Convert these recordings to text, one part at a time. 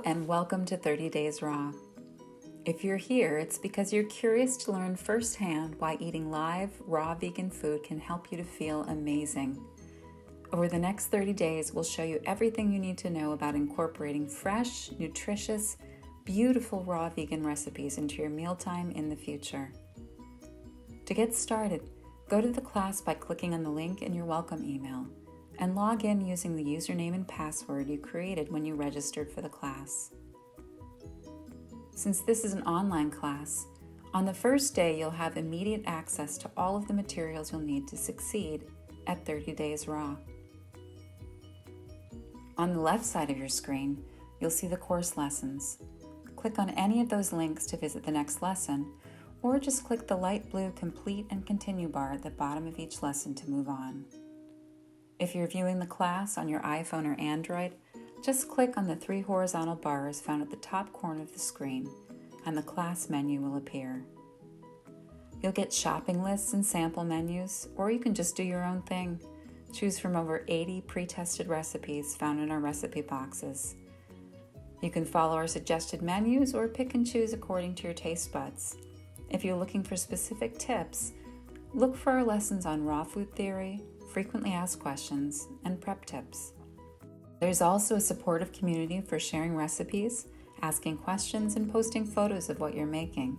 and welcome to 30 Days Raw. If you're here, it's because you're curious to learn firsthand why eating live, raw vegan food can help you to feel amazing. Over the next 30 days, we'll show you everything you need to know about incorporating fresh, nutritious, beautiful raw vegan recipes into your mealtime in the future. To get started, go to the class by clicking on the link in your welcome email and log in using the username and password you created when you registered for the class. Since this is an online class, on the first day you'll have immediate access to all of the materials you'll need to succeed at 30 Days Raw. On the left side of your screen, you'll see the course lessons. Click on any of those links to visit the next lesson, or just click the light blue Complete and Continue bar at the bottom of each lesson to move on. If you're viewing the class on your iPhone or Android, just click on the 3 horizontal bars found at the top corner of the screen, and the class menu will appear. You'll get shopping lists and sample menus, or you can just do your own thing. Choose from over 80 pre-tested recipes found in our recipe boxes. You can follow our suggested menus or pick and choose according to your taste buds. If you're looking for specific tips, look for our lessons on raw food theory, frequently asked questions, and prep tips. There's also a supportive community for sharing recipes, asking questions, and posting photos of what you're making.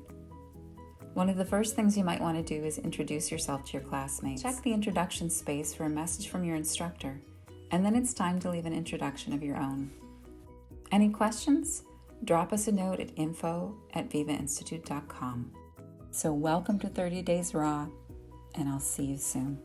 One of the first things you might want to do is introduce yourself to your classmates. Check the introduction space for a message from your instructor, and then it's time to leave an introduction of your own. Any questions? Drop us a note at info@vivainstitute.com. So welcome to 30 Days Raw, and I'll see you soon.